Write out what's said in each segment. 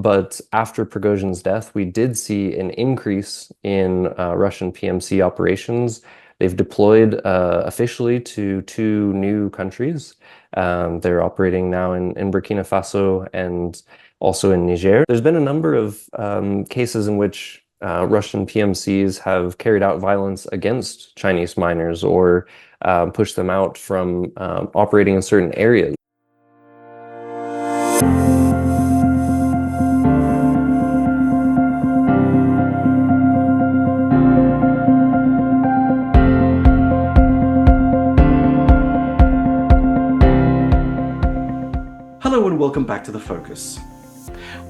But after Prigozhin's death, we did see an increase in Russian PMC operations. They've deployed officially to two new countries. They're operating now in Burkina Faso and also in Niger. There's been a number of cases in which Russian PMCs have carried out violence against Chinese miners or pushed them out from operating in certain areas. Hello and welcome back to The Focus.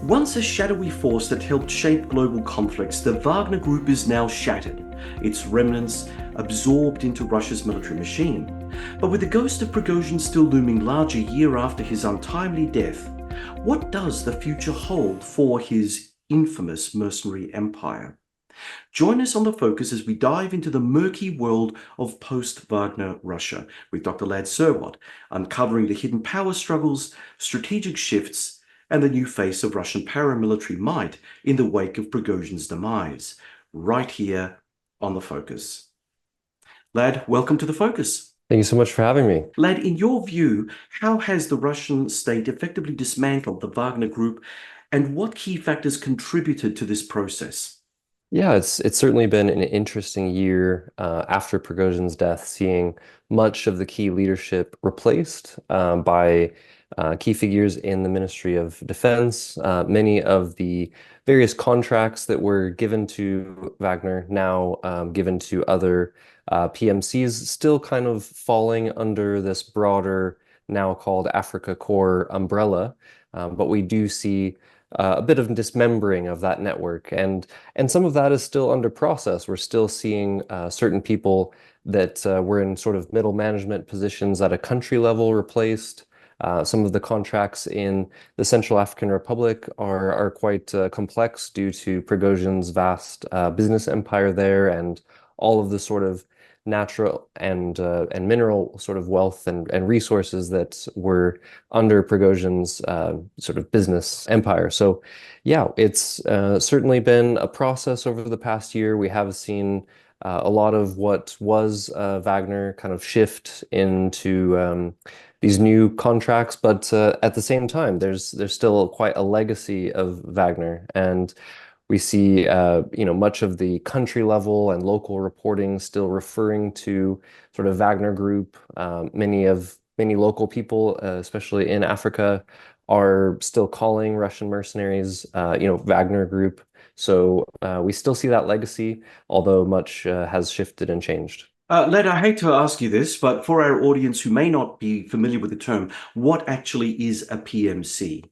Once a shadowy force that helped shape global conflicts, the Wagner Group is now shattered, its remnants absorbed into Russia's military machine. But with the ghost of Prigozhin still looming large a year after his untimely death, what does the future hold for his infamous mercenary empire? Join us on The Focus as we dive into the murky world of post-Wagner Russia with Dr. Serwat, uncovering the hidden power struggles, strategic shifts, and the new face of Russian paramilitary might in the wake of Prigozhin's demise, right here on The Focus. Lad, welcome to The Focus. Thank you so much for having me. Lad, in your view, how has the Russian state effectively dismantled the Wagner Group, and what key factors contributed to this process? Yeah, it's certainly been an interesting year after Prigozhin's death, seeing much of the key leadership replaced by key figures in the Ministry of Defense. Many of the various contracts that were given to Wagner now given to other PMCs, still kind of falling under this broader, now called Africa Corps umbrella. But we do see a bit of dismembering of that network, and some of that is still under process. We're still seeing certain people that were in sort of middle management positions at a country level replaced. Some of the contracts in the Central African Republic are quite complex due to Prigozhin's vast business empire there and all of the sort of natural and mineral sort of wealth and resources that were under Prigozhin's sort of business empire. So yeah, it's certainly been a process over the past year. We have seen a lot of what was Wagner kind of shift into these new contracts, but at the same time, there's still quite a legacy of Wagner, and we see, much of the country level and local reporting still referring to sort of Wagner Group. Many local people, especially in Africa, are still calling Russian mercenaries, Wagner Group. So we still see that legacy, although much has shifted and changed. Led, I hate to ask you this, but for our audience who may not be familiar with the term, what actually is a PMC?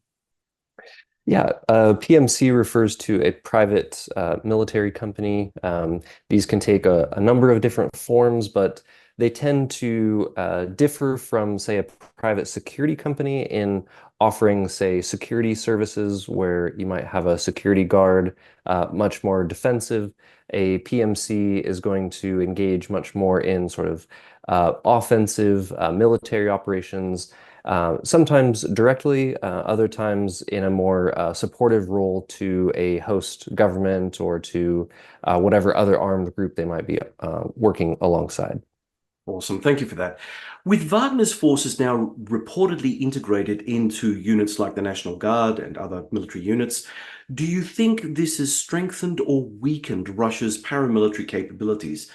Yeah, PMC refers to a private military company. These can take a number of different forms, but they tend to differ from, say, a private security company in offering, say, security services where you might have a security guard, much more defensive. A PMC is going to engage much more in sort of offensive military operations. Sometimes directly, other times in a more supportive role to a host government or to whatever other armed group they might be working alongside. Awesome. Thank you for that. With Wagner's forces now reportedly integrated into units like the National Guard and other military units, do you think this has strengthened or weakened Russia's paramilitary capabilities?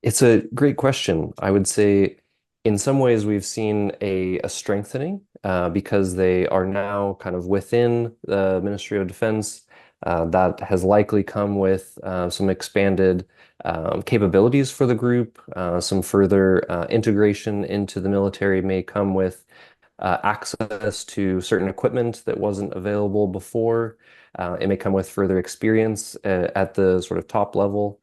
It's a great question. I would say in some ways we've seen a strengthening because they are now kind of within the Ministry of Defense. That has likely come with some expanded capabilities for the group. Some further integration into the military may come with access to certain equipment that wasn't available before. It may come with further experience at the sort of top level.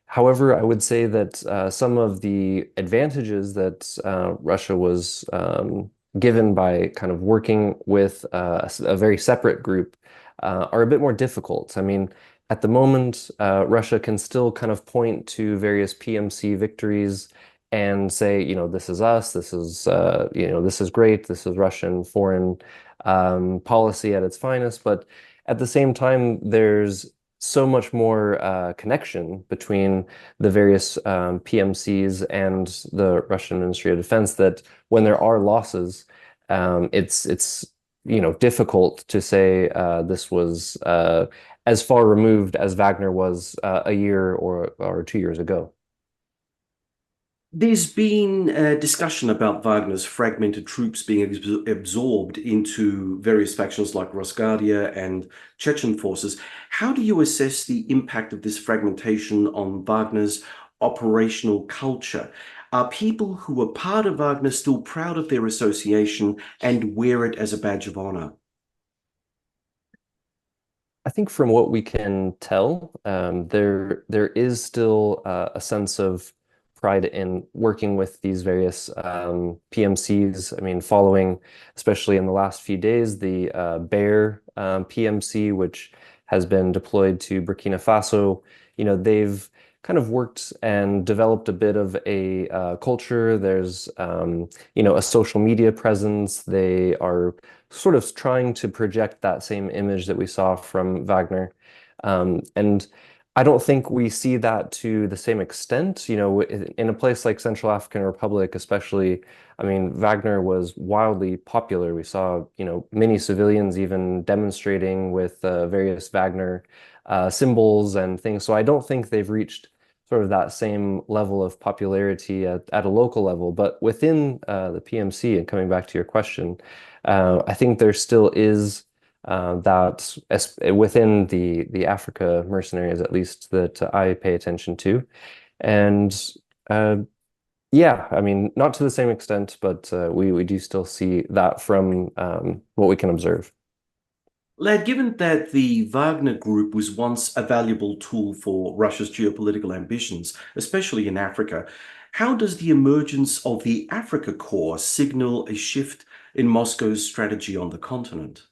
However, I would say that some of the advantages that Russia was given by kind of working with a very separate group are a bit more difficult. I mean, at the moment, Russia can still kind of point to various PMC victories and say, this is us, this is, this is great, this is Russian foreign policy at its finest. But at the same time, there's so much more connection between the various PMCs and the Russian Ministry of Defense that when there are losses, it's difficult to say this was as far removed as Wagner was a year or 2 years ago. There's been a discussion about Wagner's fragmented troops being absorbed into various factions like Rosgardia and Chechen forces. How do you assess the impact of this fragmentation on Wagner's operational culture? Are people who are part of Wagner still proud of their association and wear it as a badge of honor? I think from what we can tell, there is still a sense of pride in working with these various PMCs. I mean, following, especially in the last few days, the Bear PMC, which has been deployed to Burkina Faso, they've kind of worked and developed a bit of a culture. There's, a social media presence. They are sort of trying to project that same image that we saw from Wagner. And I don't think we see that to the same extent, in a place like Central African Republic, especially. I mean, Wagner was wildly popular. We saw, many civilians even demonstrating with various Wagner symbols and things. So I don't think they've reached sort of that same level of popularity at a local level. But within the PMC, and coming back to your question, I think there still is that within the Africa mercenaries, at least that I pay attention to. And uh, yeah, I mean, not to the same extent, but we do still see that from what we can observe. Lad, given that the Wagner Group was once a valuable tool for Russia's geopolitical ambitions, especially in Africa, how does the emergence of the Africa Corps signal a shift in Moscow's strategy on the continent?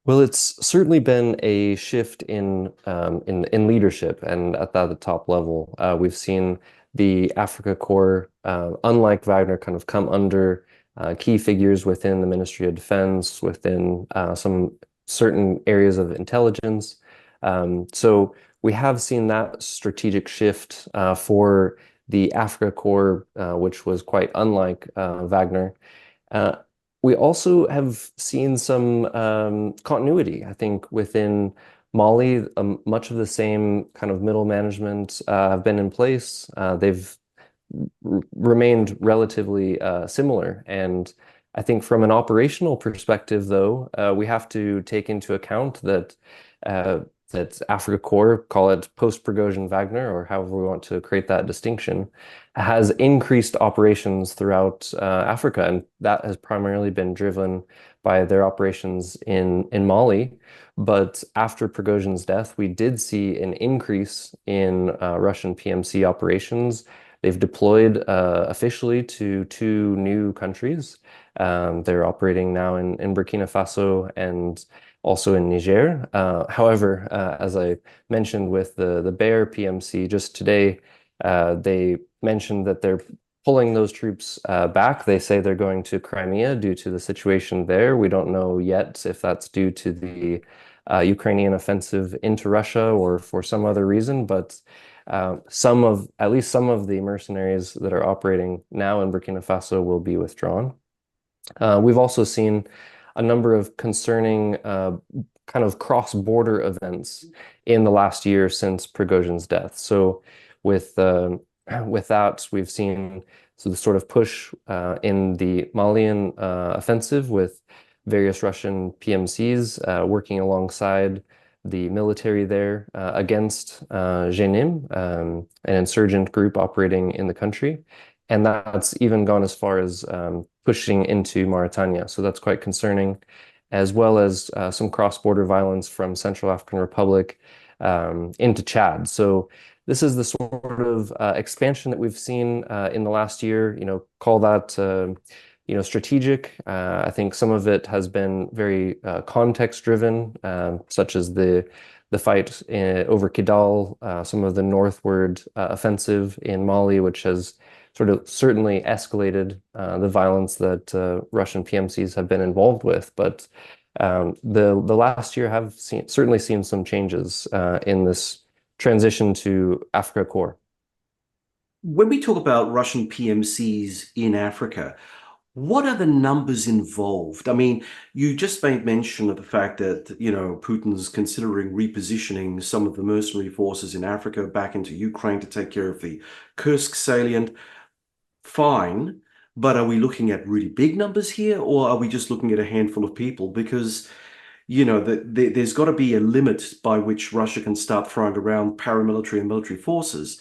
Well, it's certainly been a shift in leadership and at the top level. We've seen the Africa Corps, unlike Wagner, kind of come under key figures within the Ministry of Defense, within some certain areas of intelligence. So we have seen that strategic shift for the Africa Corps, which was quite unlike Wagner. Uh, we also have seen some continuity, I think, within Mali. Much of the same kind of middle management have been in place. They've remained relatively similar. And I think from an operational perspective, though, we have to take into account uh, that Africa Corps, call it post-Prigozhin Wagner, or however we want to create that distinction, has increased operations throughout Africa, and that has primarily been driven by their operations in Mali. But after Prigozhin's death, we did see an increase in Russian PMC operations. They've deployed officially to two new countries. They're operating now in Burkina Faso and also in Niger. However, as I mentioned with the Bear PMC just today, they mentioned that they're pulling those troops back. They say they're going to Crimea due to the situation there. We don't know yet if that's due to the Ukrainian offensive into Russia or for some other reason, but at least some of the mercenaries that are operating now in Burkina Faso will be withdrawn. We've also seen a number of concerning kind of cross-border events in the last year since Prigozhin's death. So with with that, we've seen the sort of push in the Malian offensive with various Russian PMCs working alongside the military there against Jenim, an insurgent group operating in the country. And that's even gone as far as pushing into Mauritania. So that's quite concerning, as well as some cross-border violence from Central African Republic into Chad. So this is the sort of expansion that we've seen in the last year. Call that strategic. I think some of it has been very context driven, such as the fight over Kidal, some of the northward offensive in Mali, which has sort of certainly escalated the violence that Russian PMCs have been involved with. But the last year have certainly seen some changes in this transition to Africa Core. When we talk about Russian PMCs in Africa, what are the numbers involved? I mean, you just made mention of the fact that, Putin's considering repositioning some of the mercenary forces in Africa back into Ukraine to take care of the Kursk salient. Fine, but are we looking at really big numbers here, or are we just looking at a handful of people? Because, there's got to be a limit by which Russia can start throwing around paramilitary and military forces,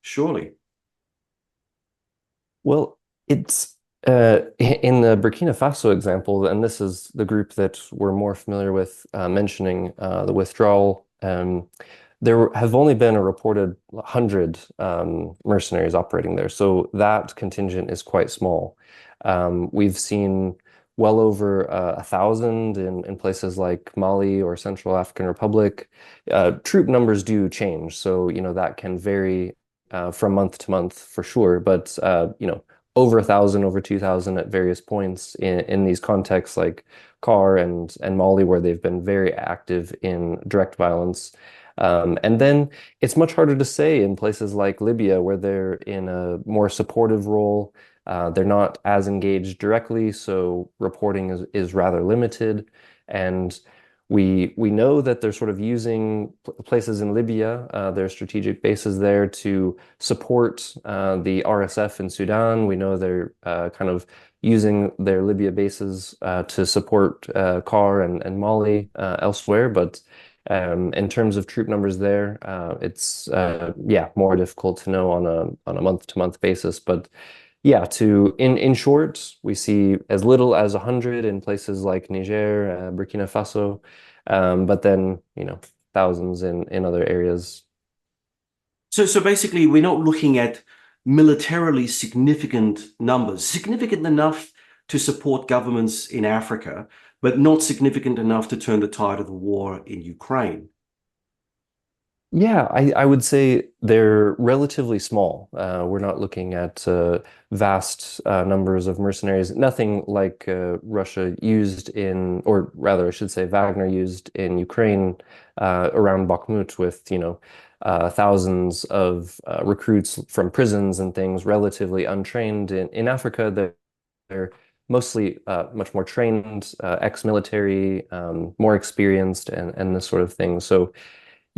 surely. Well, it's in the Burkina Faso example, and this is the group that we're more familiar with mentioning the withdrawal. There have only been a reported 100 mercenaries operating there, so that contingent is quite small. We've seen well over 1,000 in places like Mali or Central African Republic. Troop numbers do change, so that can vary from month to month for sure, but over 1,000, over 2,000 at various points in these contexts like CAR and Mali, where they've been very active in direct violence. And then it's much harder to say in places like Libya, where they're in a more supportive role. They're not as engaged directly, so reporting is rather limited. And we know that they're sort of using places in Libya, their strategic bases there to support the RSF in Sudan. We know they're kind of using their Libya bases to support CAR and Mali elsewhere. But in terms of troop numbers there, it's yeah, more difficult to know on a month-to-month basis. But yeah, in short, we see as little as 100 in places like Niger, Burkina Faso, but then thousands in other areas. So basically, we're not looking at militarily significant numbers, significant enough to support governments in Africa, but not significant enough to turn the tide of the war in Ukraine. Yeah, I would say they're relatively small. We're not looking at vast numbers of mercenaries, nothing like Russia used in, or rather, I should say, Wagner used in Ukraine around Bakhmut with, thousands of recruits from prisons and things, relatively untrained. In Africa, they're mostly much more trained, ex-military, more experienced, and this sort of thing. So.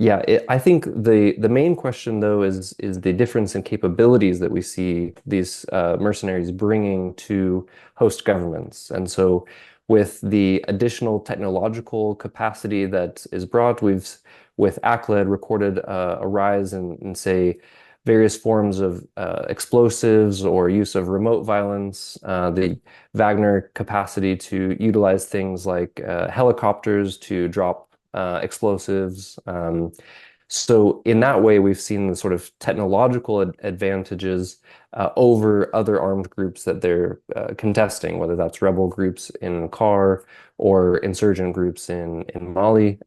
Yeah, I think the main question though is the difference in capabilities that we see these mercenaries bringing to host governments. And so with the additional technological capacity that is brought, we've with ACLED recorded a rise in say various forms of explosives or use of remote violence, the Wagner capacity to utilize things like helicopters to drop explosives. So in that way, we've seen the sort of technological advantages over other armed groups that they're contesting, whether that's rebel groups in CAR or insurgent groups in Mali.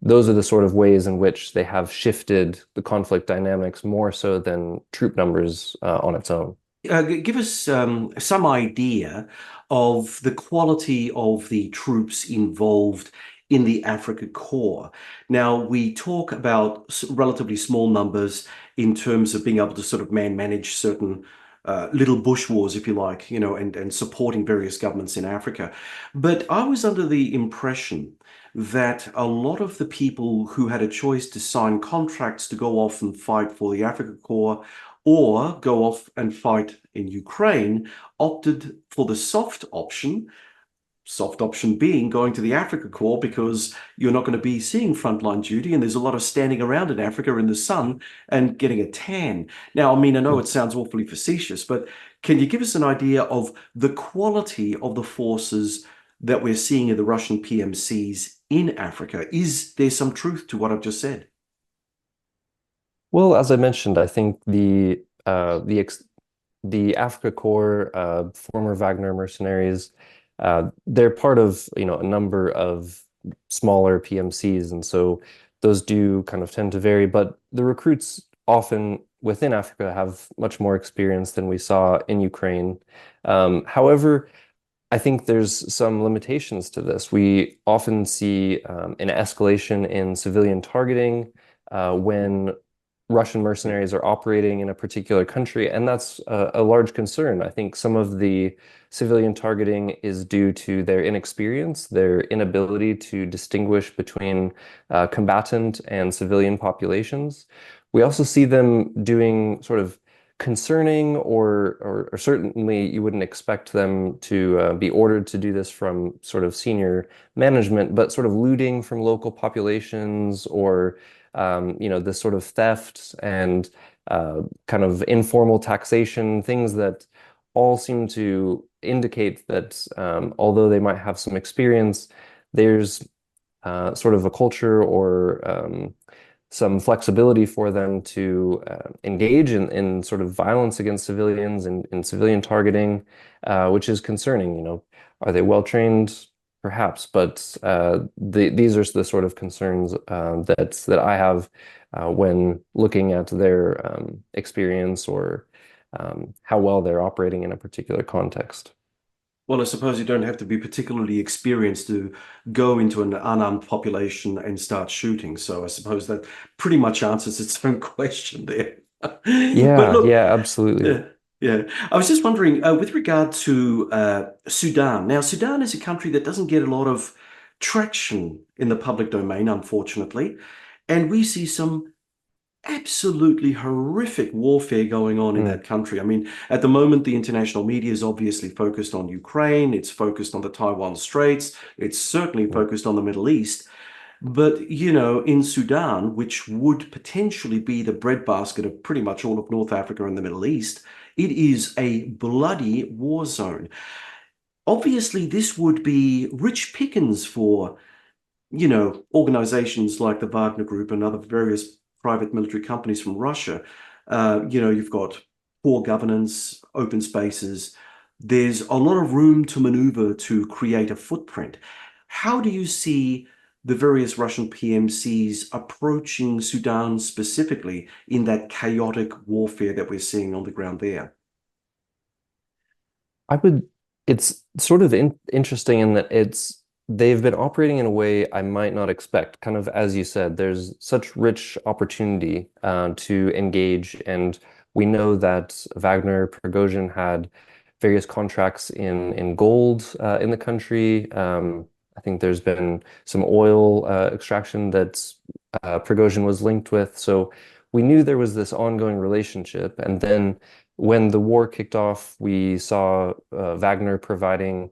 Those are the sort of ways in which they have shifted the conflict dynamics more so than troop numbers on its own. Give us some idea of the quality of the troops involved in the Africa Corps. Now, we talk about relatively small numbers in terms of being able to sort of manage certain little bush wars, if you like, and supporting various governments in Africa. But I was under the impression that a lot of the people who had a choice to sign contracts to go off and fight for the Africa Corps or go off and fight in Ukraine opted for the soft option being going to the Africa Corps because you're not going to be seeing frontline duty and there's a lot of standing around in Africa in the sun and getting a tan. Now, I mean, I know it sounds awfully facetious, but can you give us an idea of the quality of the forces that we're seeing in the Russian PMCs in Africa? Is there some truth to what I've just said? Well, as I mentioned, I think the Africa Corps, former Wagner mercenaries, they're part of a number of smaller PMCs, and so those do kind of tend to vary. But the recruits often within Africa have much more experience than we saw in Ukraine. However, I think there's some limitations to this. We often see an escalation in civilian targeting when Russian mercenaries are operating in a particular country, and that's a large concern. I think some of the civilian targeting is due to their inexperience, their inability to distinguish between combatant and civilian populations. We also see them doing sort of concerning, or certainly you wouldn't expect them to be ordered to do this from sort of senior management, but sort of looting from local populations, or this sort of theft and kind of informal taxation, things that all seem to indicate that although they might have some experience, there's sort of a culture or some flexibility for them to engage in sort of violence against civilians and in civilian targeting, which is concerning. Are they well trained? Perhaps, but these are the sort of concerns that I have when looking at their experience, or how well they're operating in a particular context. Well, I suppose you don't have to be particularly experienced to go into an unarmed population and start shooting. So I suppose that pretty much answers its own question there. But Yeah, look, yeah, absolutely. yeah, yeah. I was just wondering, with regard to Sudan. Now, Sudan is a country that doesn't get a lot of traction in the public domain, unfortunately. And we see some absolutely horrific warfare going on in Hmm. that country. I mean, at the moment, the international media is obviously focused on Ukraine, it's focused on the Taiwan Straits, it's certainly Hmm. focused on the Middle East. But, in Sudan, which would potentially be the breadbasket of pretty much all of North Africa and the Middle East, it is a bloody war zone. Obviously, this would be rich pickings for organizations like the Wagner Group and other various private military companies from Russia. You've got poor governance, open spaces. There's a lot of room to maneuver to create a footprint. How do you see the various Russian PMCs approaching Sudan specifically in that chaotic warfare that we're seeing on the ground there? I would, it's sort of interesting in that they've been operating in a way I might not expect. Kind of as you said, there's such rich opportunity to engage, and we know that Wagner Prigozhin had various contracts in gold in the country. I think there's been some oil extraction that Prigozhin was linked with. So we knew there was this ongoing relationship, and then when the war kicked off, we saw Wagner providing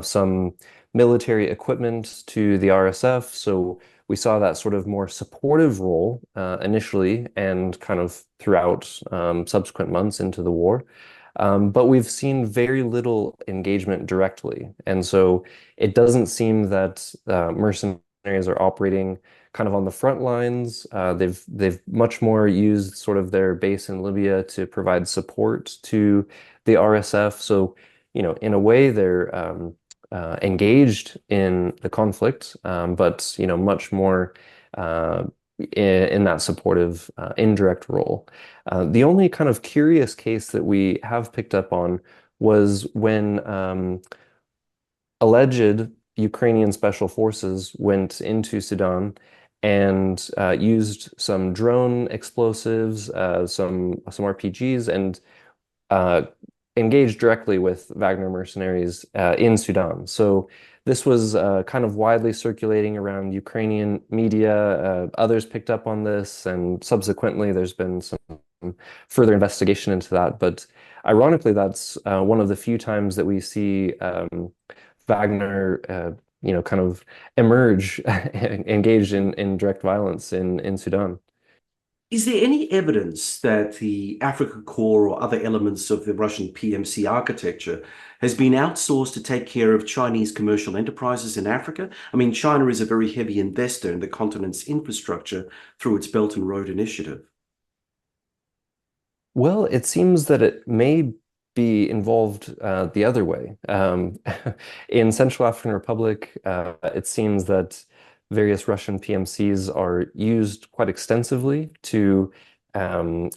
some military equipment to the RSF. So we saw that sort of more supportive role initially and kind of throughout subsequent months into the war. But we've seen very little engagement directly. And so it doesn't seem that mercenaries are operating kind of on the front lines. They've much more used sort of their base in Libya to provide support to the RSF. So, in a way, they're engaged in the conflict, but much more in that supportive indirect role. The only kind of curious case that we have picked up on was when alleged Ukrainian special forces went into Sudan and used some drone explosives, some RPGs, and uh, engaged directly with Wagner mercenaries in Sudan. So this was kind of widely circulating around Ukrainian media. Others picked up on this, and subsequently there's been some further investigation into that. But ironically, that's one of the few times that we see Wagner, kind of emerge engaged in direct violence in Sudan. Is there any evidence that the Africa Corps or other elements of the Russian PMC architecture has been outsourced to take care of Chinese commercial enterprises in Africa? I mean, China is a very heavy investor in the continent's infrastructure through its Belt and Road Initiative. Well, it seems that it may be involved the other way. In Central African Republic, it seems that various Russian PMCs are used quite extensively to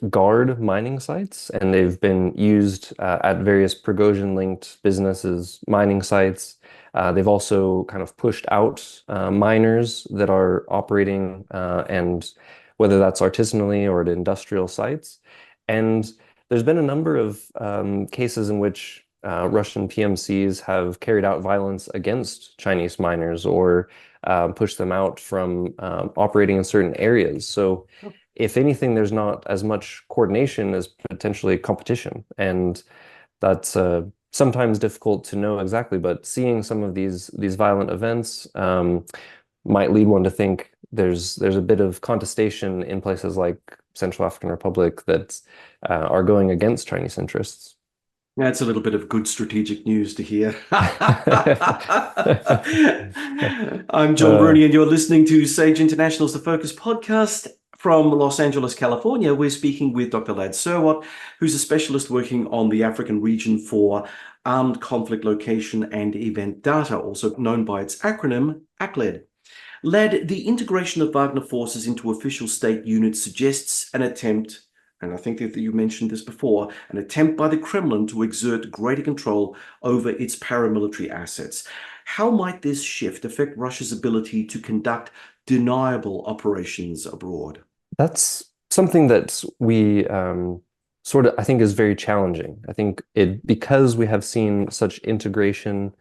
guard mining sites, and they've been used at various Prigozhin-linked businesses, mining sites. They've also kind of pushed out miners that are operating, and whether that's artisanally or at industrial sites. And there's been a number of cases in which Russian PMCs have carried out violence against Chinese miners or pushed them out from operating in certain areas. So, if anything, there's not as much coordination as potentially competition. And that's sometimes difficult to know exactly, but seeing some of these violent events might lead one to think there's a bit of contestation in places like Central African Republic that are going against Chinese interests. That's a little bit of good strategic news to hear. I'm John Uh, Bruni, and you're listening to Sage International's The Focus podcast from Los Angeles, California. We're speaking with Dr. Lad Serwat, who's a specialist working on the African region for armed conflict location and event data, also known by its acronym ACLED. Lad, the integration of Wagner forces into official state units suggests an attempt, and I think that you mentioned this before, an attempt by the Kremlin to exert greater control over its paramilitary assets. How might this shift affect Russia's ability to conduct deniable operations abroad? that's something that we sort of, I think, is very challenging. I think it because we have seen such integration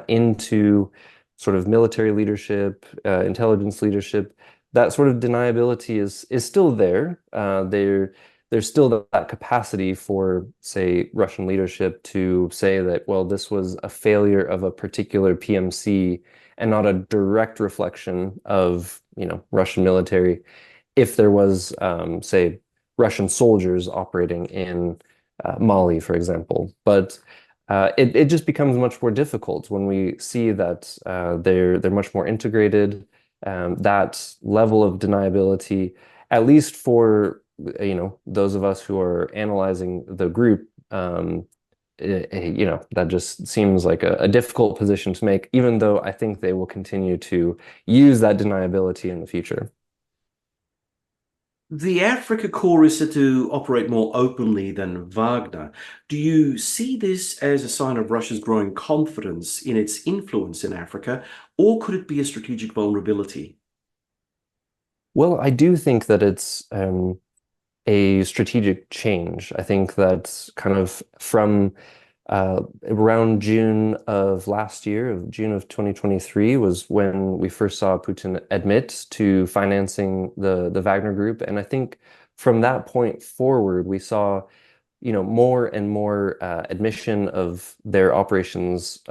into sort of military leadership, intelligence leadership, that sort of deniability is still there. There's still that capacity for, say, Russian leadership to say that, well, this was a failure of a particular PMC and not a direct reflection of, Russian military if there was, say, Russian soldiers operating in Mali, for example. But it just becomes much more difficult when we see that they're much more integrated. That level of deniability, at least for those of us who are analyzing the group, that just seems like a difficult position to make, even though I think they will continue to use that deniability in the future. The Africa Corps is said to operate more openly than Wagner. Do you see this as a sign of Russia's growing confidence in its influence in Africa, or could it be a strategic vulnerability? Well, I do think that it's a strategic change. I think that kind of from around June of last year, of June of 2023, was when we first saw Putin admit to financing the Wagner Group. And I think from that point forward, we saw more and more admission of their operations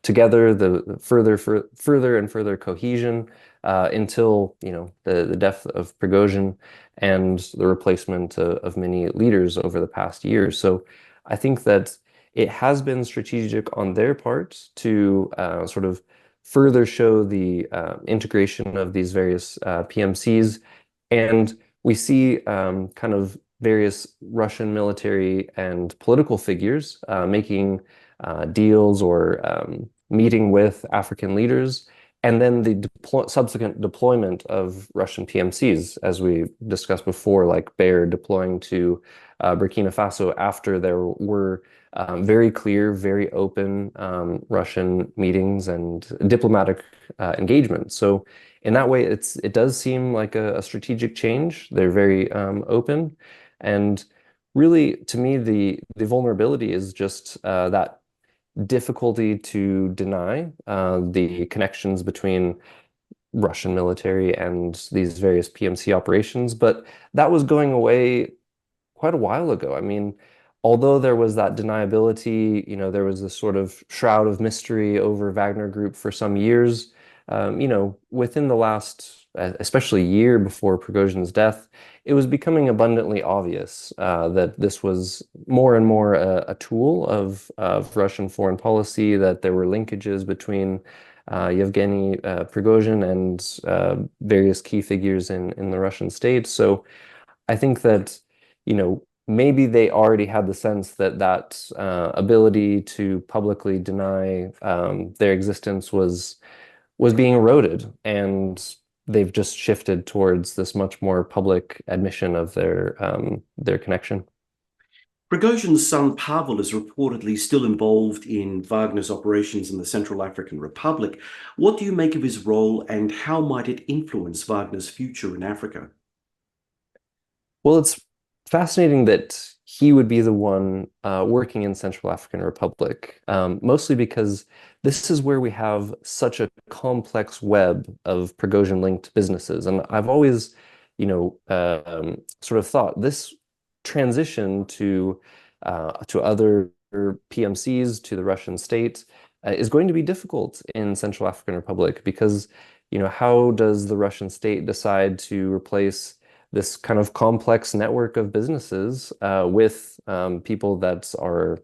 together, the further and further cohesion until the death of Prigozhin and the replacement of many leaders over the past years. So I think that it has been strategic on their part to sort of further show the integration of these various PMCs. And we see kind of various Russian military and political figures making deals or meeting with African leaders, and then the subsequent deployment of Russian PMCs, as we discussed before, like Bayer deploying to Burkina Faso after there were very clear, very open Russian meetings and diplomatic engagement. So in that way, it does seem like a strategic change. They're very open. And really, to me, the vulnerability is just that difficulty to deny the connections between Russian military and these various PMC operations. But that was going away quite a while ago. I mean, although there was that deniability, there was this sort of shroud of mystery over Wagner Group for some years. Within the last, especially year before Prigozhin's death, it was becoming abundantly obvious that this was more and more a tool of Russian foreign policy, that there were linkages between Yevgeny Prigozhin and various key figures in the Russian state. So I think that, maybe they already had the sense that ability to publicly deny their existence was being eroded, and they've just shifted towards this much more public admission of their connection. Prigozhin's son Pavl is reportedly still involved in Wagner's operations in the Central African Republic. What do you make of his role, and how might it influence Wagner's future in Africa? Well, it's fascinating that he would be the one working in Central African Republic, mostly because this is where we have such a complex web of Prigozhin-linked businesses. And I've always, sort of thought this transition to other PMCs, to the Russian state, is going to be difficult in Central African Republic because, how does the Russian state decide to replace this kind of complex network of businesses with people that are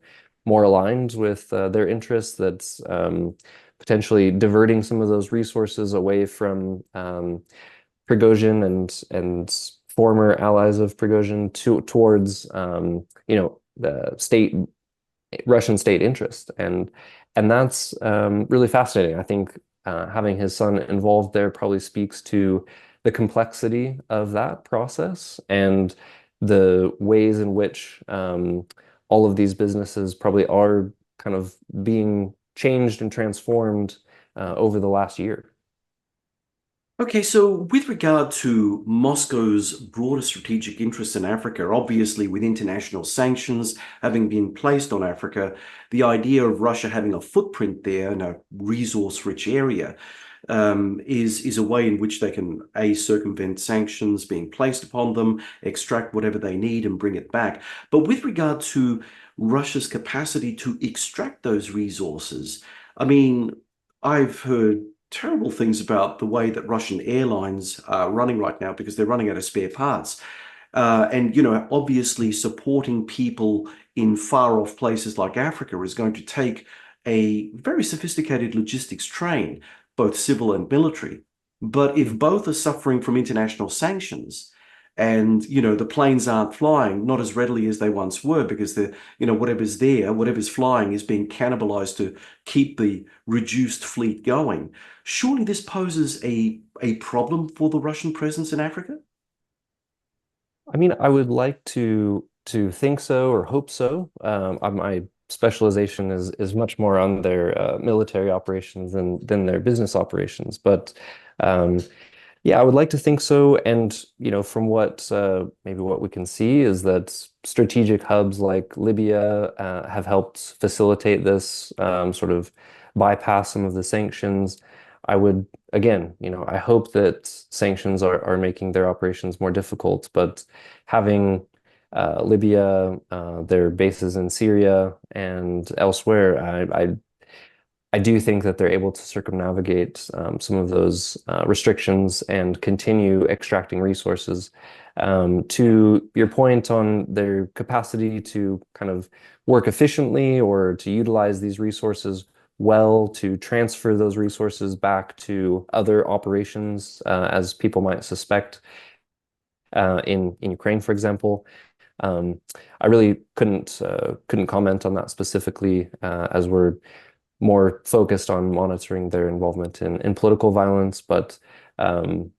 more aligned with their interests, that's potentially diverting some of those resources away from Prigozhin and former allies of Prigozhin towards the Russian state interest, and that's really fascinating. I think having his son involved there probably speaks to the complexity of that process and the ways in which all of these businesses probably are kind of being changed and transformed over the last year. Okay, so with regard to Moscow's broader strategic interests in Africa, obviously with international sanctions having been placed on Africa, the idea of Russia having a footprint there in a resource-rich area is a way in which they can, A, circumvent sanctions being placed upon them, extract whatever they need and bring it back. But with regard to Russia's capacity to extract those resources, I mean, I've heard terrible things about the way that Russian airlines are running right now because they're running out of spare parts. And, obviously supporting people in far off places like Africa is going to take a very sophisticated logistics train, both civil and military. But if both are suffering from international sanctions, and the planes aren't flying not as readily as they once were because whatever's there, whatever's flying is being cannibalized to keep the reduced fleet going. Surely this poses a problem for the Russian presence in Africa? I mean, I would like to think so or hope so. My specialization is much more on their military operations than their business operations, but um, yeah, I would like to think so. And, from what maybe what we can see is that strategic hubs like Libya have helped facilitate this sort of bypass some of the sanctions. I would, again, I hope that sanctions are making their operations more difficult, but having Libya, their bases in Syria and elsewhere, I do think that they're able to circumnavigate some of those restrictions and continue extracting resources. To your point on their capacity to kind of work efficiently or to utilize these resources well, to transfer those resources back to other operations, as people might suspect, in Ukraine, for example. Um, I really couldn't comment on that specifically, as we're more focused on monitoring their involvement in political violence, um,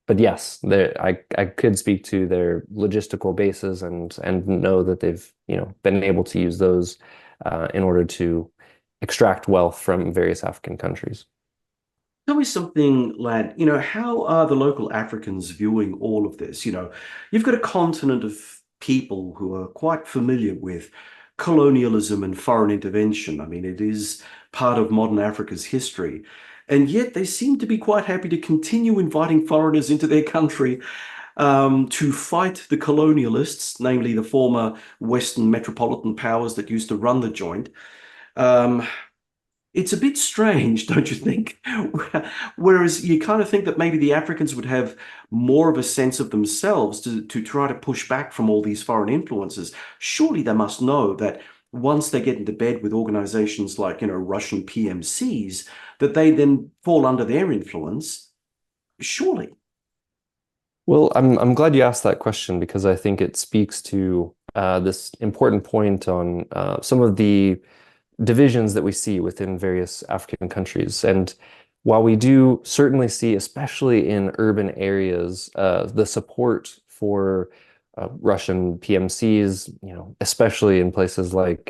but yes, I could speak to their logistical bases and know that they've been able to use those in order to extract wealth from various African countries. Tell me something, lad. How are the local Africans viewing all of this? You've got a continent of people who are quite familiar with colonialism and foreign intervention. I mean, it is part of modern Africa's history. And yet they seem to be quite happy to continue inviting foreigners into their country to fight the colonialists, namely the former Western metropolitan powers that used to run the joint. Um, it's a bit strange, don't you think? Whereas you kind of think that maybe the Africans would have more of a sense of themselves to try to push back from all these foreign influences. Surely they must know that once they get into bed with organizations like, Russian PMCs, that they then fall under their influence. Surely. Well, I'm glad you asked that question because I think it speaks to this important point on some of the divisions that we see within various African countries. And while we do certainly see, especially in urban areas, the support for Russian PMCs, especially in places like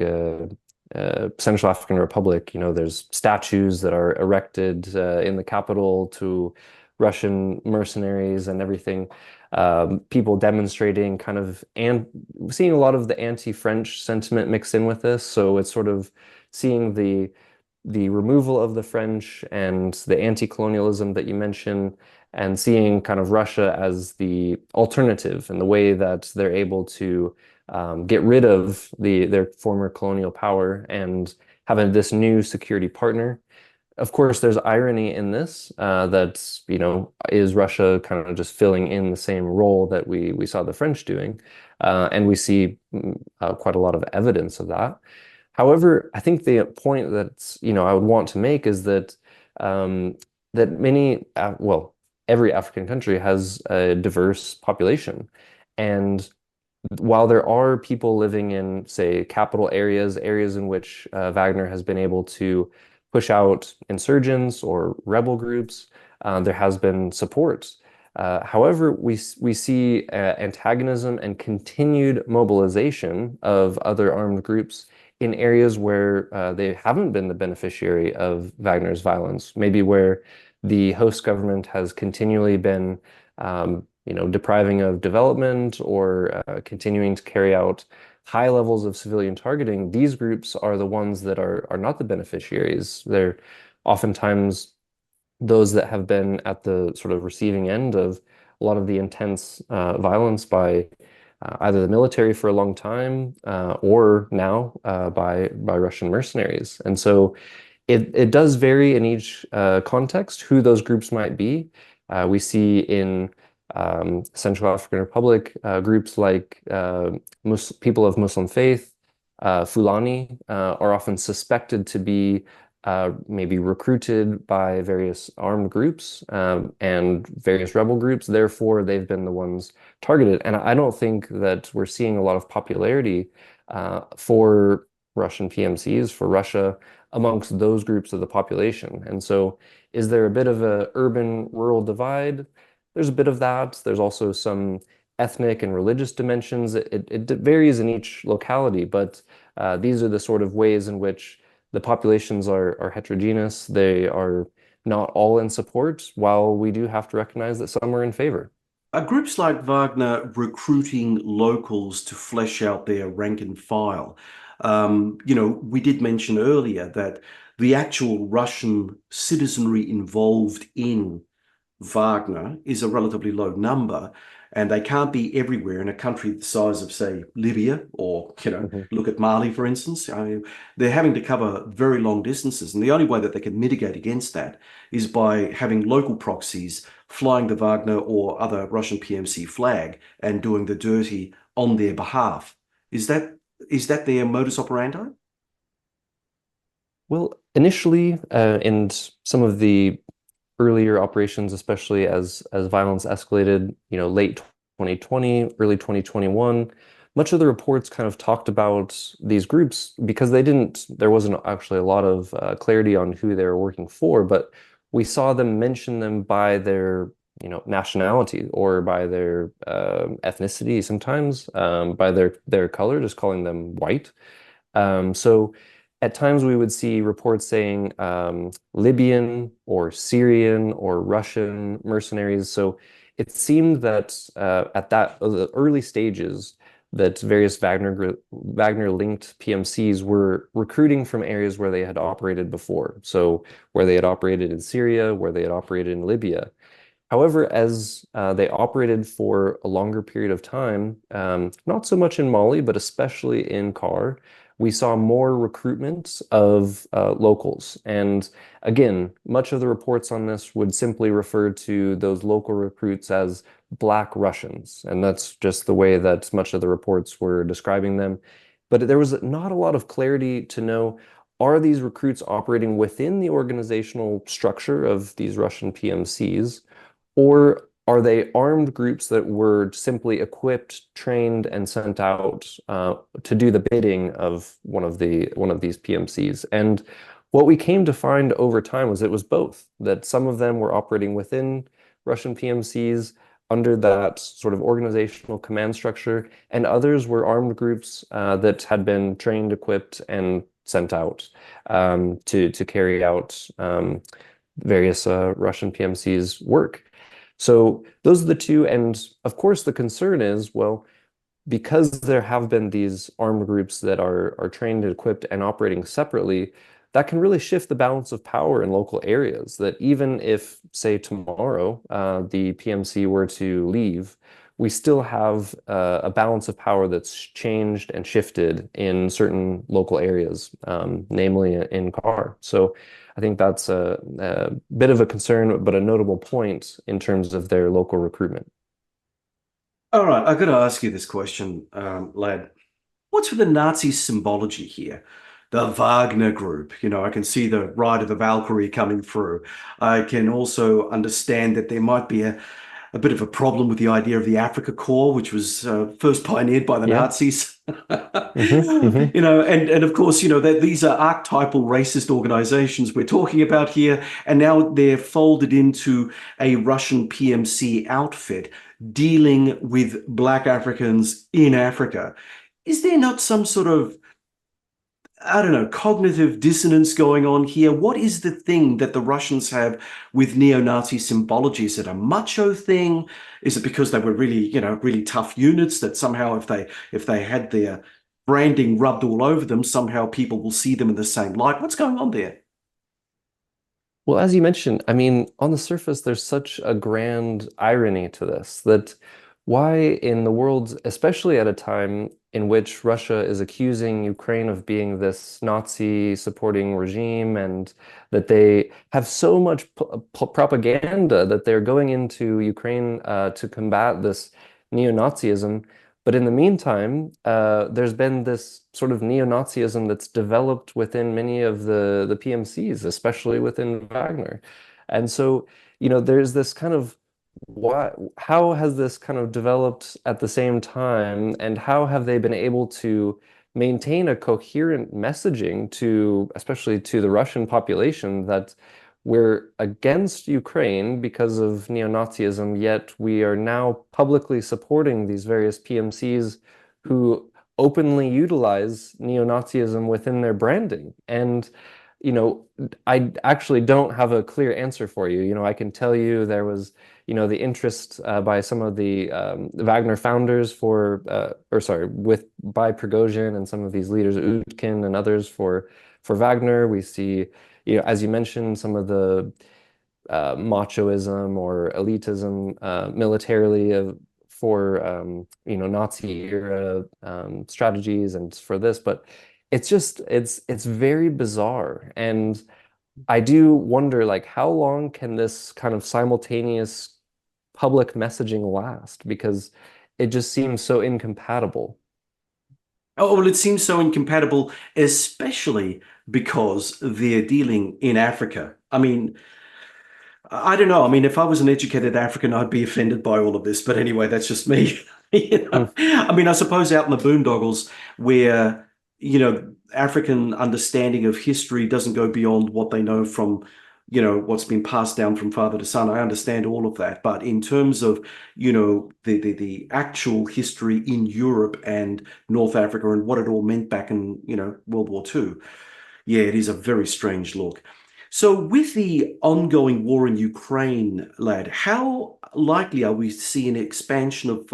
Central African Republic, there's statues that are erected in the capital to Russian mercenaries and everything. People demonstrating kind of, and seeing a lot of the anti-French sentiment mixed in with this. So it's sort of seeing the removal of the French and the anti-colonialism that you mentioned, and seeing kind of Russia as the alternative and the way that they're able to get rid of their former colonial power and having this new security partner. Of course, there's irony in this that, is Russia kind of just filling in the same role that we saw the French doing? And we see quite a lot of evidence of that. However, I think the point that I would want to make is that that every African country has a diverse population, and while there are people living in, say, capital areas, areas in which Wagner has been able to push out insurgents or rebel groups, there has been support. However, we see antagonism and continued mobilization of other armed groups in areas where they haven't been the beneficiary of Wagner's violence, maybe where the host government has continually been depriving of development or continuing to carry out high levels of civilian targeting. These groups are the ones that are not the beneficiaries. They're oftentimes those that have been at the sort of receiving end of a lot of the intense violence by either the military for a long time or now by Russian mercenaries. And so it does vary in each context who those groups might be. We see in Central African Republic groups like people of Muslim faith, Fulani, are often suspected to be maybe recruited by various armed groups and various rebel groups. Therefore, they've been the ones targeted. And I don't think that we're seeing a lot of popularity for Russian PMCs, for Russia, amongst those groups of the population. And so, is there a bit of a urban-rural divide? There's a bit of that. There's also some ethnic and religious dimensions. It varies in each locality, but these are the sort of ways in which the populations are heterogeneous. They are not all in support, while we do have to recognize that some are in favor. Are groups like Wagner recruiting locals to flesh out their rank and file? We did mention earlier that the actual Russian citizenry involved in Wagner is a relatively low number, and they can't be everywhere in a country the size of, say, Libya or, Mhm. look at Mali, for instance. I mean, they're having to cover very long distances, and the only way that they can mitigate against that is by having local proxies flying the Wagner or other Russian PMC flag and doing the dirty on their behalf. Is that is that their modus operandi? Well, initially, in some of the earlier operations, especially as violence escalated, late 2020, early 2021, much of the reports kind of talked about these groups because there wasn't actually a lot of clarity on who they were working for, but we saw them mention them by their, nationality or by their ethnicity, sometimes by their color, just calling them white. So at times we would see reports saying Libyan or Syrian or Russian mercenaries. So it seemed that at the early stages that various Wagner-linked PMCs were recruiting from areas where they had operated before. So where they had operated in Syria, where they had operated in Libya. However, as they operated for a longer period of time, not so much in Mali, but especially in CAR, we saw more recruitment of locals. And again, much of the reports on this would simply refer to those local recruits as Black Russians. And that's just the way that much of the reports were describing them. But there was not a lot of clarity to know, are these recruits operating within the organizational structure of these Russian PMCs? Or are they armed groups that were simply equipped, trained, and sent out to do the bidding of one of these PMCs? And what we came to find over time was it was both, that some of them were operating within Russian PMCs under that sort of organizational command structure, and others were armed groups that had been trained, equipped, and sent out to carry out various Russian PMCs' work. So those are the two. And of course, the concern is, well, because there have been these armed groups that are trained, equipped, and operating separately, that can really shift the balance of power in local areas. That even if, say, tomorrow, the PMC were to leave, we still have a balance of power that's changed and shifted in certain local areas, namely in Kar. So I think that's a bit of a concern, but a notable point in terms of their local recruitment. All right, I've got to ask you this question, lad. What's with the Nazi symbology here? The Wagner Group. I can see the Ride of the Valkyrie coming through. I can also understand that there might be a bit of a problem with the idea of the Africa Corps, which was first pioneered by the Yeah. Nazis. Hmm. And of course, that these are archetypal racist organizations we're talking about here, and now they're folded into a Russian PMC outfit dealing with Black Africans in Africa. Is there not some sort of, I don't know, cognitive dissonance going on here? What is the thing that the Russians have with neo-Nazi symbology? Is it a macho thing? Is it because they were really, really tough units that somehow if they had their branding rubbed all over them, somehow people will see them in the same light? What's going on there? Well, as you mentioned, I mean, on the surface, there's such a grand irony to this that why in the world, especially at a time in which Russia is accusing Ukraine of being this Nazi supporting regime and that they have so much propaganda that they're going into Ukraine to combat this neo-Nazism. But in the meantime, there's been this sort of neo-Nazism that's developed within many of the PMCs, especially within Wagner. And so, there's this kind of how has this kind of developed at the same time, and how have they been able to maintain a coherent messaging to, especially to the Russian population, that we're against Ukraine because of neo-Nazism, yet we are now publicly supporting these various PMCs who openly utilize neo-Nazism within their branding. And, you know, I actually don't have a clear answer for you. I can tell you there was, the interest by some of the Wagner founders by Prigozhin and some of these leaders, Utkin and others for Wagner. We see, as you mentioned, some of the machoism or elitism militarily for Nazi era strategies and for this, but it's very bizarre, and I do wonder like how long can this kind of simultaneous public messaging last, because it just seems so incompatible. Oh, well, it seems so incompatible, especially because they're dealing in Africa. I mean, I don't know. I mean, if I was an educated African, I'd be offended by all of this. But anyway, that's just me. Hmm. I mean, I suppose out in the boondoggles where, African understanding of history doesn't go beyond what they know from, what's been passed down from father to son. I understand all of that. But in terms of, the actual history in Europe and North Africa and what it all meant back in, World War II, yeah, it is a very strange look. So, with the ongoing war in Ukraine, lad, how likely are we to see an expansion of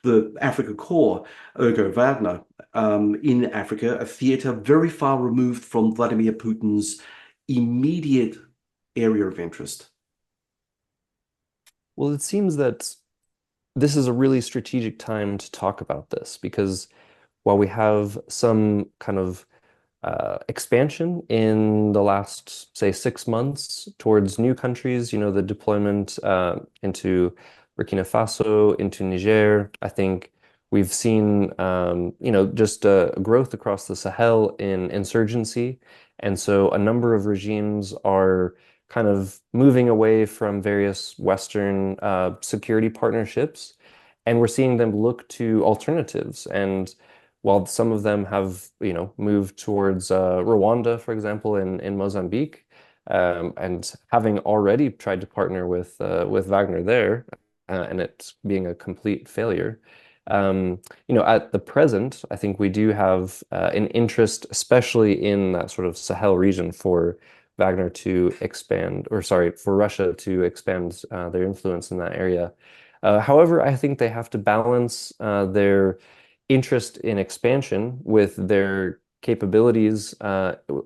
the Africa Corps, ergo Wagner, in Africa, a theater very far removed from Vladimir Putin's immediate area of interest? Well, it seems that this is a really strategic time to talk about this because while we have some kind of expansion in the last, say, 6 months towards new countries, the deployment into Burkina Faso, into Niger. I think we've seen, just growth across the Sahel in insurgency. And so a number of regimes are kind of moving away from various Western security partnerships, and we're seeing them look to alternatives. And while some of them have, moved towards Rwanda, for example, in Mozambique, and having already tried to partner with Wagner there, and it being a complete failure. At the present, I think we do have an interest, especially in that sort of Sahel region, for Wagner to expand, or sorry, for Russia to expand their influence in that area. However, I think they have to balance their interest in expansion with their capabilities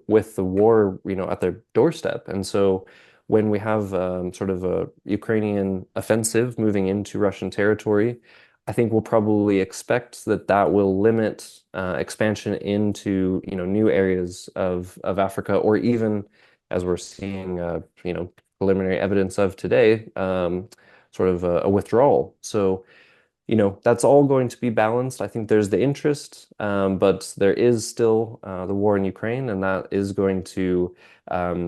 with the war, at their doorstep. And so when we have sort of a Ukrainian offensive moving into Russian territory, I think we'll probably expect that that will limit expansion into, new areas of Africa, or even, as we're seeing, preliminary evidence of today, sort of a withdrawal. So, that's all going to be balanced. I think there's the interest, but there is still the war in Ukraine, and that is going to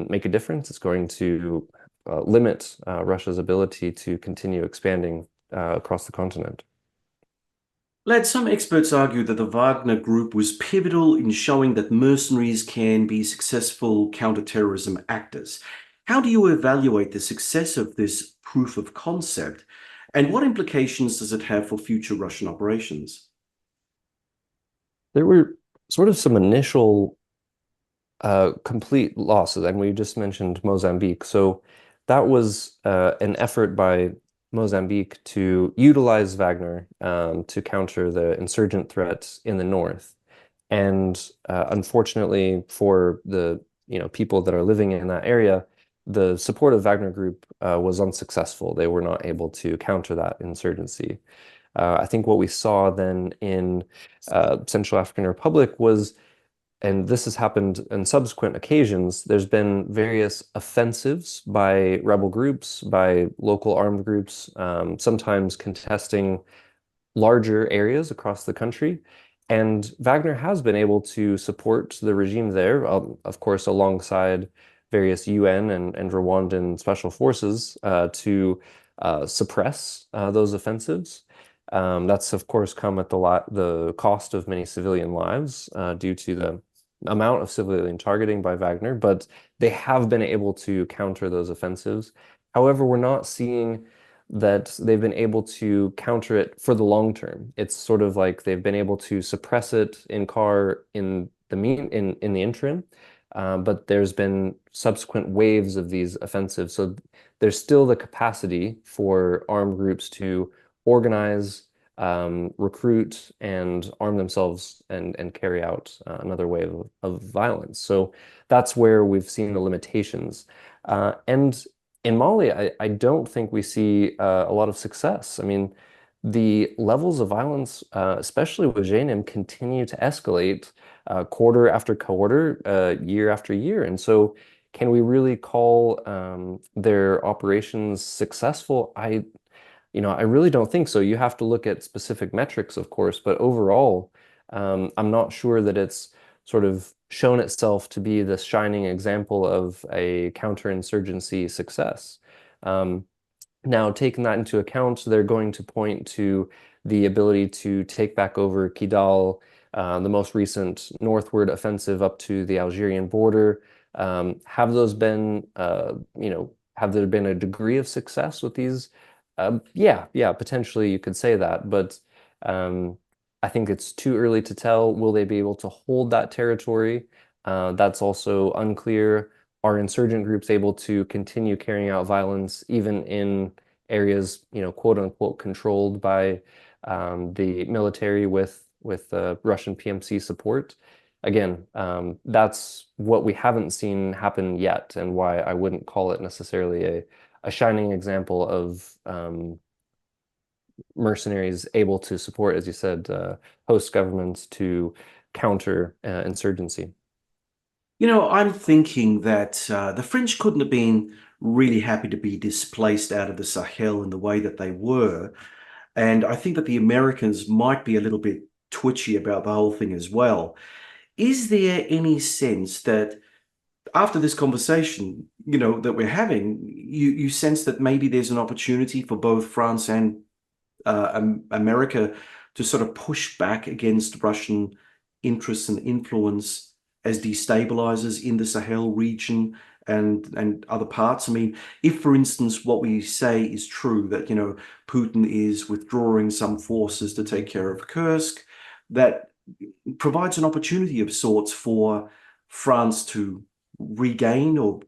make a difference. It's going to limit Russia's ability to continue expanding across the continent. Lad, some experts argue that the Wagner Group was pivotal in showing that mercenaries can be successful counterterrorism actors. How do you evaluate the success of this proof of concept, and what implications does it have for future Russian operations? There were sort of some initial complete losses, and we just mentioned Mozambique. So that was an effort by Mozambique to utilize Wagner to counter the insurgent threat in the north. And unfortunately for the people that are living in that area, the support of Wagner Group was unsuccessful. They were not able to counter that insurgency. I think what we saw then in Central African Republic was, and this has happened on subsequent occasions, there's been various offensives by rebel groups, by local armed groups, sometimes contesting larger areas across the country. And Wagner has been able to support the regime there, of course, alongside various UN and Rwandan special forces to suppress those offensives. That's, of course, come at the cost of many civilian lives due to the amount of civilian targeting by Wagner, but they have been able to counter those offensives. However, we're not seeing that they've been able to counter it for the long term. It's sort of like they've been able to suppress it in the interim, but there's been subsequent waves of these offensives. So there's still the capacity for armed groups to organize, recruit, and arm themselves and carry out another wave of violence. So that's where we've seen the limitations. And in Mali, I don't think we see a lot of success. I mean, the levels of violence, especially with JNIM, continue to escalate quarter after quarter, year after year. And so can we really call their operations successful? I really don't think so. You have to look at specific metrics, of course, but overall, I'm not sure that it's sort of shown itself to be the shining example of a counterinsurgency success. Um, Now, taking that into account, they're going to point to the ability to take back over Kidal, the most recent northward offensive up to the Algerian border. Have those been, have there been a degree of success with these? Yeah, potentially you could say that, but um, I think it's too early to tell. Will they be able to hold that territory? That's also unclear. Are insurgent groups able to continue carrying out violence even in areas, quote unquote, controlled by the military with Russian PMC support? Again, that's what we haven't seen happen yet, and why I wouldn't call it necessarily a shining example of mercenaries able to support, as you said, host governments to counter insurgency. I'm thinking that the French couldn't have been really happy to be displaced out of the Sahel in the way that they were. And I think that the Americans might be a little bit twitchy about the whole thing as well. Is there any sense that after this conversation, that we're having, you sense that maybe there's an opportunity for both France and America to sort of push back against Russian interests and influence as destabilizers in the Sahel region and other parts. I mean, if, for instance, what we say is true, that, Putin is withdrawing some forces to take care of Kursk, that provides an opportunity of sorts for France to regain or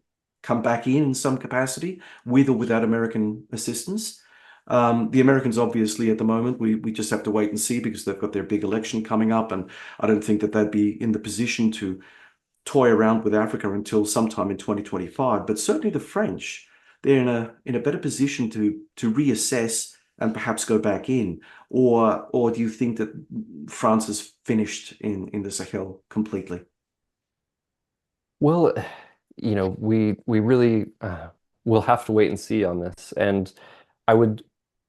come back in some capacity, with or without American assistance. The Americans, obviously, at the moment, we just have to wait and see, because they've got their big election coming up, and I don't think that they'd be in the position to toy around with Africa until sometime in 2025. But certainly the French, they're in a better position to reassess and perhaps go back in. Or do you think that France is finished in the Sahel completely? Well, we really will have to wait and see on this. And I would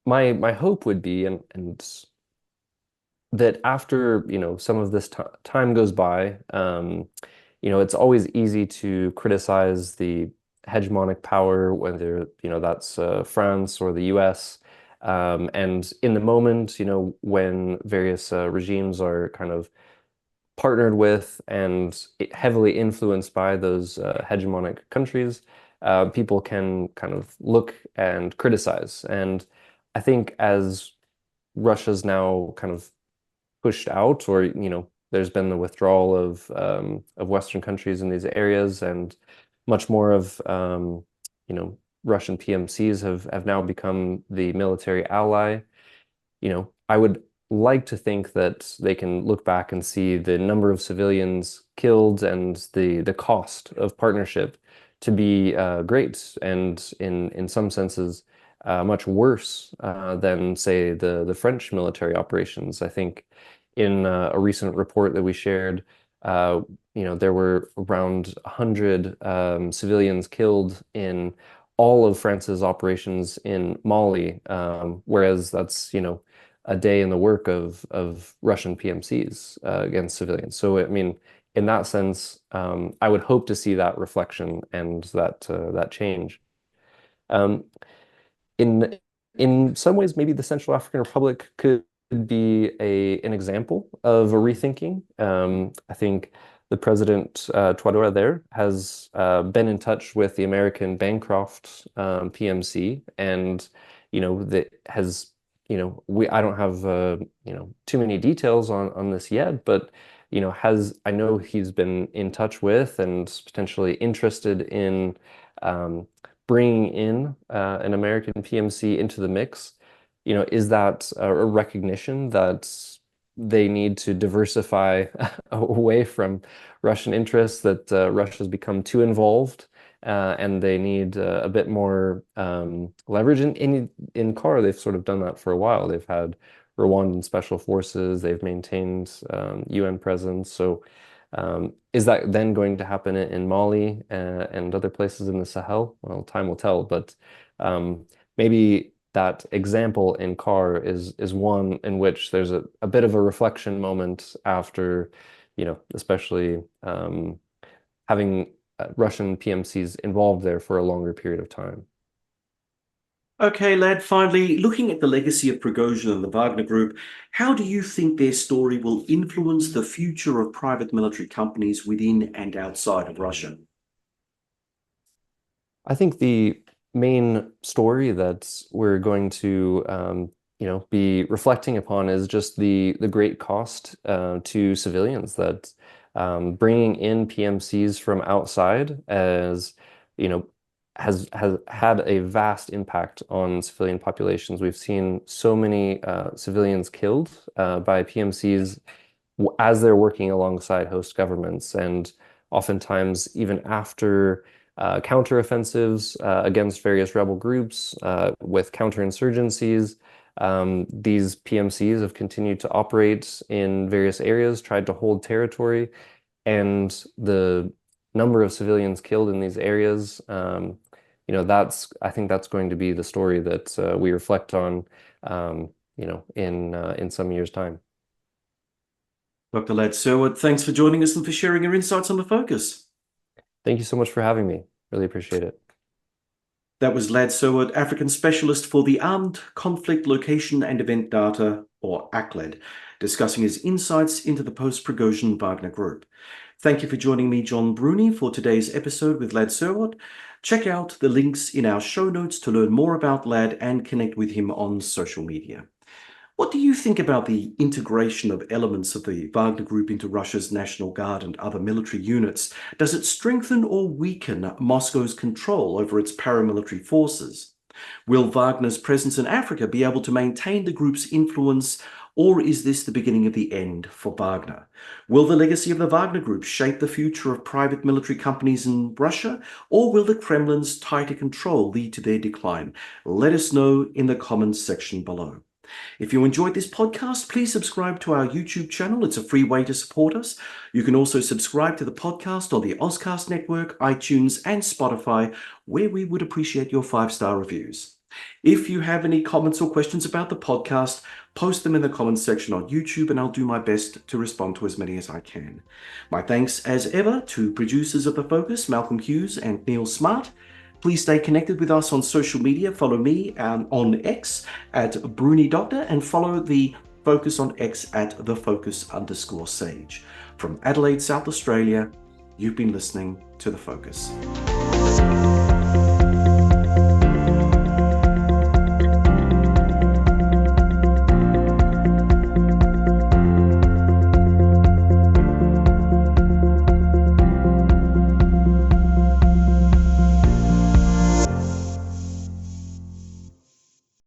my hope would be, and that after, some of this time goes by, it's always easy to criticize the hegemonic power, whether, that's France or the US. And in the moment, when various regimes are kind of partnered with and heavily influenced by those hegemonic countries, people can kind of look and criticize. And I think as Russia's now kind of pushed out, or there's been the withdrawal of Western countries in these areas, and much more of Russian PMCs have now become the military ally. I would like to think that they can look back and see the number of civilians killed and the cost of partnership to be great, and in some senses much worse than, say, the French military operations. I think in a recent report that we shared, there were around 100 civilians killed in all of France's operations in Mali, whereas that's, a day in the work of Russian PMCs against civilians. So, I mean, in that sense, I would hope to see that reflection and that change. Um, in some ways, maybe the Central African Republic could be an example of a rethinking. I think the president Touadera there has been in touch with the American Bancroft PMC, and that has we I don't have too many details on this yet, but has I know he's been in touch with and potentially interested in bringing in an American PMC into the mix. Is that a recognition that they need to diversify away from Russian interests, that Russia's become too involved, and they need a bit more leverage in CAR? They've sort of done that for a while. They've had Rwandan special forces, they've maintained UN presence. So is that then going to happen in Mali and other places in the Sahel? Well, time will tell, but maybe that example in CAR is one in which there's a bit of a reflection moment after, especially having Russian PMCs involved there for a longer period of time. Okay, lad, finally, looking at the legacy of Prigozhin and the Wagner Group, how do you think their story will influence the future of private military companies within and outside of Russia? I think the main story that we're going to be reflecting upon is just the great cost to civilians, that bringing in PMCs from outside, as has had a vast impact on civilian populations. We've seen so many civilians killed by PMCs as they're working alongside host governments, and oftentimes even after counteroffensives against various rebel groups with counterinsurgencies. These PMCs have continued to operate in various areas, tried to hold territory, and the number of civilians killed in these areas, I think that's going to be the story that we reflect on, in some years' time. Dr. Lad Serwat, thanks for joining us and for sharing your insights on the focus. Thank you so much for having me. Really appreciate it. That was Lad Serwat, African Specialist for the Armed Conflict Location and Event Data, or ACLED, discussing his insights into the post-Prigozhin Wagner Group. Thank you for joining me, John Bruni, for today's episode with Lad Serwat. Check out the links in our show notes to learn more about Lad and connect with him on social media. What do you think about the integration of elements of the Wagner Group into Russia's National Guard and other military units? Does it strengthen or weaken Moscow's control over its paramilitary forces? Will Wagner's presence in Africa be able to maintain the group's influence, or is this the beginning of the end for Wagner? Will the legacy of the Wagner Group shape the future of private military companies in Russia, or will the Kremlin's tighter control lead to their decline? Let us know in the comments section below. If you enjoyed this podcast, please subscribe to our YouTube channel. It's a free way to support us. You can also subscribe to the podcast on the Ozcast Network, iTunes, and Spotify, where we would appreciate your 5-star reviews. If you have any comments or questions about the podcast, post them in the comments section on YouTube, and I'll do my best to respond to as many as I can. My thanks, as ever, to producers of The Focus, Malcolm Hughes and Neil Smart. Please stay connected with us on social media. Follow me on X at BruniDoctor and follow the Focus on X at @thefocus_sage. From Adelaide, South Australia, you've been listening to The Focus.